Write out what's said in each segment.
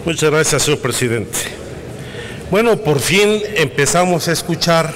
Muchas gracias, señor presidente. Bueno, por fin empezamos a escuchar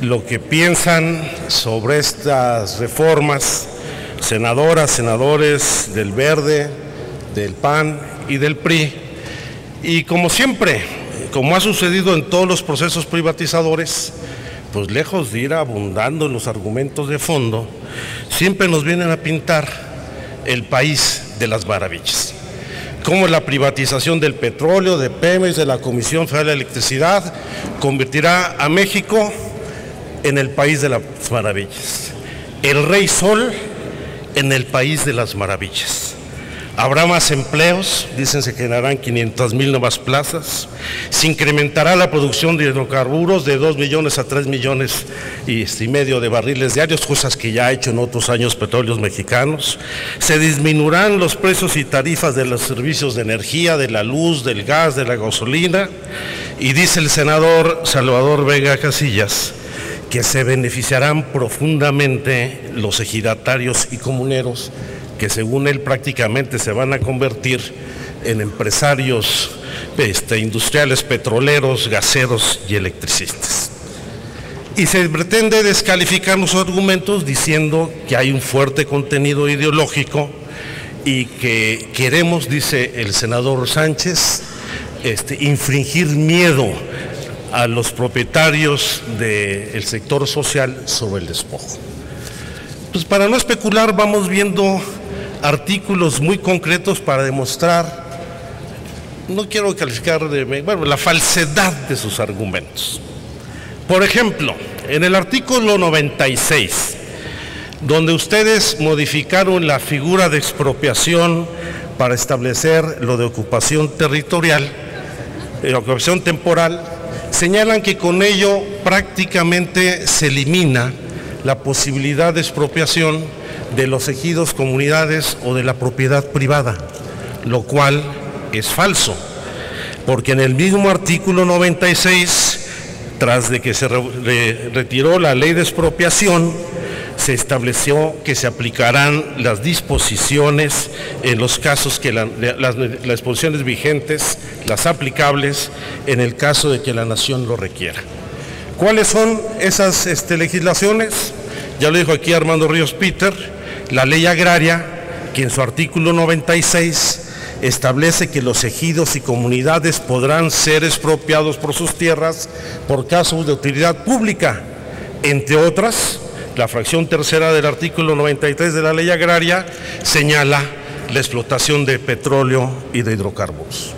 lo que piensan sobre estas reformas senadoras, senadores del Verde, del PAN y del PRI. Y como siempre, como ha sucedido en todos los procesos privatizadores, pues lejos de ir abundando en los argumentos de fondo, siempre nos vienen a pintar el país de las maravillas. Cómo la privatización del petróleo, de Pemex, de la Comisión Federal de Electricidad, convertirá a México en el país de las maravillas. El Rey Sol en el país de las maravillas. Habrá más empleos, dicen se generarán 500,000 nuevas plazas, se incrementará la producción de hidrocarburos de 2 millones a 3 millones y medio de barriles diarios, cosas que ya ha hecho en otros años Petróleos Mexicanos, se disminuirán los precios y tarifas de los servicios de energía, de la luz, del gas, de la gasolina, y dice el senador Salvador Vega Casillas que se beneficiarán profundamente los ejidatarios y comuneros que según él prácticamente se van a convertir en empresarios industriales, petroleros, gaseros y electricistas. Y se pretende descalificar los argumentos diciendo que hay un fuerte contenido ideológico y que queremos, dice el senador Sánchez, infringir miedo a los propietarios del sector social sobre el despojo. Pues para no especular vamos viendo artículos muy concretos para demostrar, no quiero calificar la falsedad de sus argumentos. Por ejemplo, en el artículo 96, donde ustedes modificaron la figura de expropiación para establecer lo de ocupación territorial, ocupación temporal, señalan que con ello prácticamente se elimina la posibilidad de expropiación de los ejidos, comunidades o de la propiedad privada, lo cual es falso, porque en el mismo artículo 96, tras de que se retiró la ley de expropiación, se estableció que se aplicarán las disposiciones en los casos que las disposiciones vigentes, las aplicables en el caso de que la nación lo requiera. ¿Cuáles son esas legislaciones? Ya lo dijo aquí Armando Ríos Peter. La ley agraria, que en su artículo 96 establece que los ejidos y comunidades podrán ser expropiados por sus tierras por casos de utilidad pública. Entre otras, la fracción tercera del artículo 93 de la ley agraria señala la explotación de petróleo y de hidrocarburos.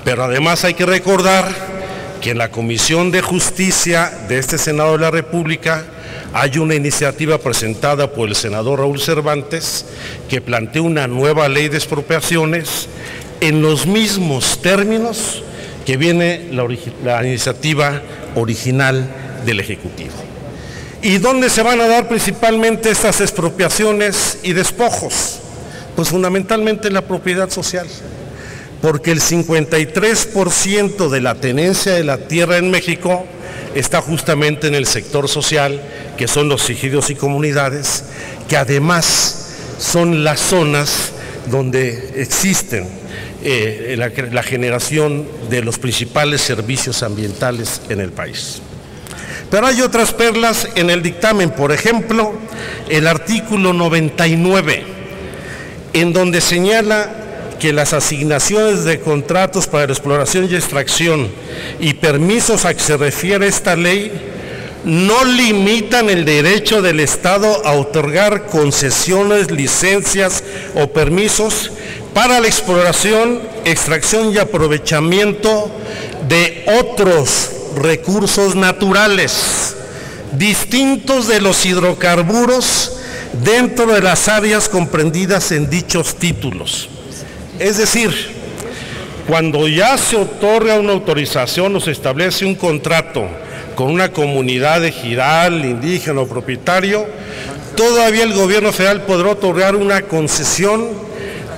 Pero además hay que recordar que en la Comisión de Justicia de este Senado de la República hay una iniciativa presentada por el senador Raúl Cervantes que plantea una nueva ley de expropiaciones en los mismos términos que viene la iniciativa original del Ejecutivo. ¿Y dónde se van a dar principalmente estas expropiaciones y despojos? Pues fundamentalmente en la propiedad social, porque el 53% de la tenencia de la tierra en México está justamente en el sector social, que son los ejidos y comunidades, que además son las zonas donde existen la generación de los principales servicios ambientales en el país. Pero hay otras perlas en el dictamen, por ejemplo, el artículo 99, en donde señala que las asignaciones de contratos para la exploración y extracción y permisos a que se refiere esta ley no limitan el derecho del Estado a otorgar concesiones, licencias o permisos para la exploración, extracción y aprovechamiento de otros recursos naturales distintos de los hidrocarburos dentro de las áreas comprendidas en dichos títulos. Es decir, cuando ya se otorga una autorización o se establece un contrato con una comunidad ejidal, indígena o propietario, todavía el gobierno federal podrá otorgar una concesión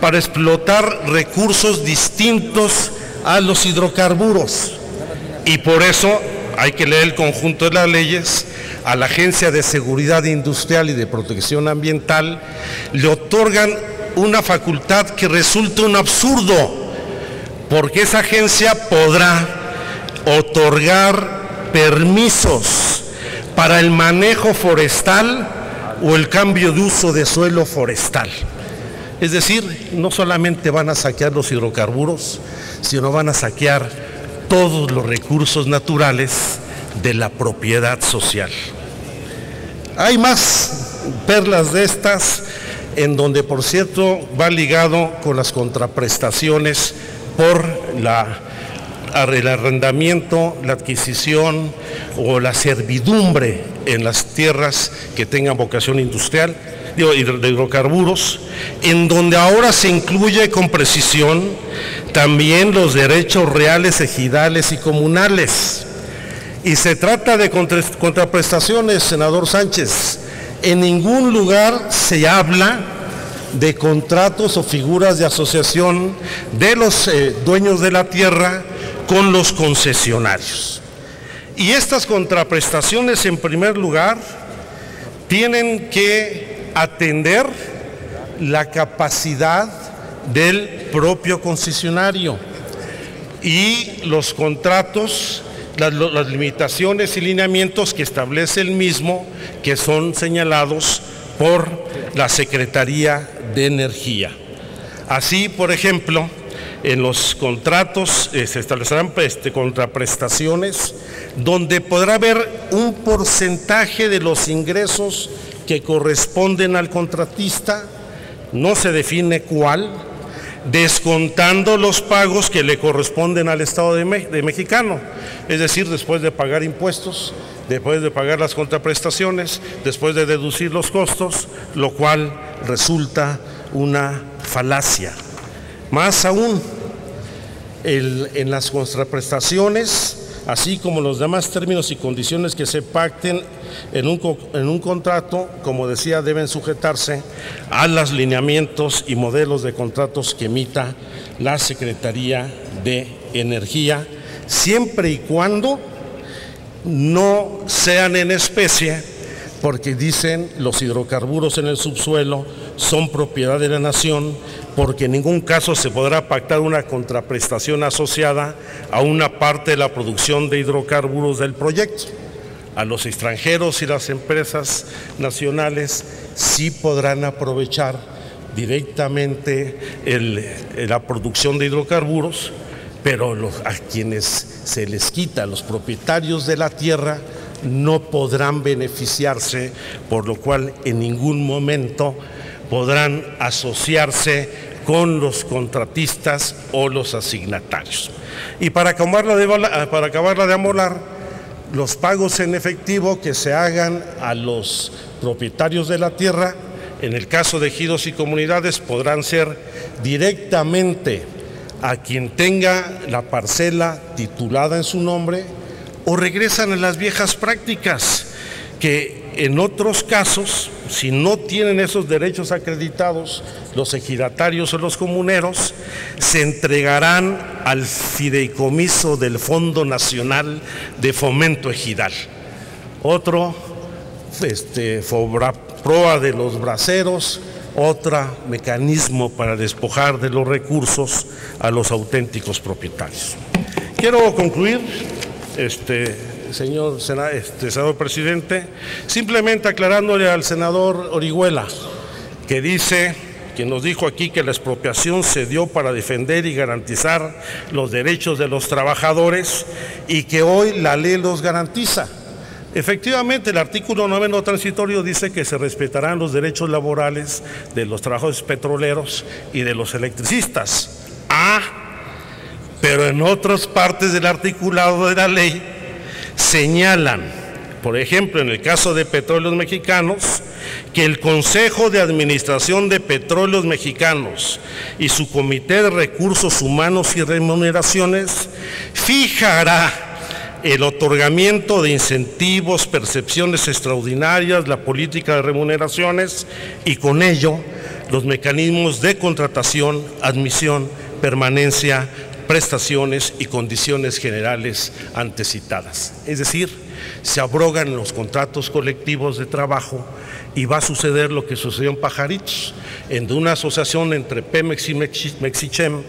para explotar recursos distintos a los hidrocarburos. Y por eso hay que leer el conjunto de las leyes. A la Agencia de Seguridad Industrial y de Protección Ambiental le otorgan una facultad que resulta un absurdo, porque esa agencia podrá otorgar permisos para el manejo forestal o el cambio de uso de suelo forestal. Es decir, no solamente van a saquear los hidrocarburos, sino van a saquear todos los recursos naturales de la propiedad social. Hay más perlas de estas, en donde, por cierto, va ligado con las contraprestaciones por el arrendamiento, la adquisición o la servidumbre en las tierras que tengan vocación industrial, de hidrocarburos, en donde ahora se incluye con precisión también los derechos reales, ejidales y comunales. Y se trata de contraprestaciones, senador Sánchez. En ningún lugar se habla de contratos o figuras de asociación de los dueños de la tierra con los concesionarios. Y estas contraprestaciones, en primer lugar, tienen que atender la capacidad del propio concesionario y los contratos, las limitaciones y lineamientos que establece el mismo, que son señalados por la Secretaría de Energía. Así, por ejemplo, en los contratos se establecerán contraprestaciones donde podrá haber un porcentaje de los ingresos que corresponden al contratista, no se define cuál, descontando los pagos que le corresponden al Estado de mexicano, es decir, después de pagar impuestos, después de pagar las contraprestaciones, después de deducir los costos, lo cual resulta una falacia. Más aún, en las contraprestaciones, así como los demás términos y condiciones que se pacten en un contrato, como decía, deben sujetarse a los lineamientos y modelos de contratos que emita la Secretaría de Energía, siempre y cuando no sean en especie, porque dicen los hidrocarburos en el subsuelo son propiedad de la nación, porque en ningún caso se podrá pactar una contraprestación asociada a una parte de la producción de hidrocarburos del proyecto. A los extranjeros y las empresas nacionales sí podrán aprovechar directamente la producción de hidrocarburos, pero a quienes se les quita, los propietarios de la tierra, no podrán beneficiarse, por lo cual en ningún momento podrán asociarse con los contratistas o los asignatarios. Y para acabarla de amolar, los pagos en efectivo que se hagan a los propietarios de la tierra, en el caso de ejidos y comunidades, podrán ser directamente a quien tenga la parcela titulada en su nombre, o regresan a las viejas prácticas, que en otros casos, si no tienen esos derechos acreditados, los ejidatarios o los comuneros, se entregarán al fideicomiso del Fondo Nacional de Fomento Ejidal. Otro, proa de los braceros, otro mecanismo para despojar de los recursos a los auténticos propietarios. Quiero concluir, señor senador presidente, simplemente aclarándole al senador Orihuela, que nos dijo aquí que la expropiación se dio para defender y garantizar los derechos de los trabajadores y que hoy la ley los garantiza. Efectivamente, el artículo 9 transitorio dice que se respetarán los derechos laborales de los trabajadores petroleros y de los electricistas. Pero en otras partes del articulado de la ley señalan, por ejemplo, en el caso de Petróleos Mexicanos, que el Consejo de Administración de Petróleos Mexicanos y su Comité de Recursos Humanos y Remuneraciones fijará el otorgamiento de incentivos, percepciones extraordinarias, la política de remuneraciones y con ello los mecanismos de contratación, admisión, permanencia, prestaciones y condiciones generales antecitadas. Es decir, se abrogan los contratos colectivos de trabajo y va a suceder lo que sucedió en Pajaritos, en una asociación entre Pemex y Mexichem,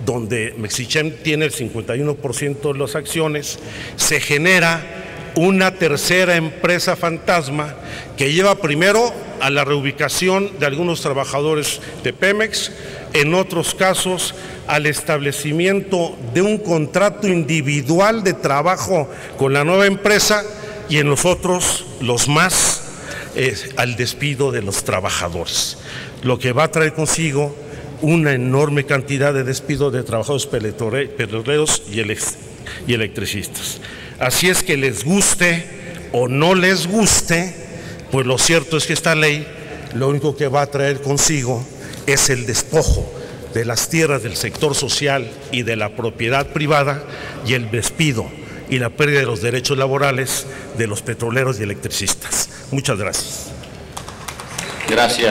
donde Mexichem tiene el 51% de las acciones, se genera una tercera empresa fantasma que lleva primero a la reubicación de algunos trabajadores de Pemex, en otros casos al establecimiento de un contrato individual de trabajo con la nueva empresa y en los otros, los más, al despido de los trabajadores, lo que va a traer consigo una enorme cantidad de despidos de trabajadores petroleros y electricistas. Así es que les guste o no les guste, pues lo cierto es que esta ley lo único que va a traer consigo es el despojo de las tierras del sector social y de la propiedad privada y el despido y la pérdida de los derechos laborales de los petroleros y electricistas. Muchas gracias. Gracias.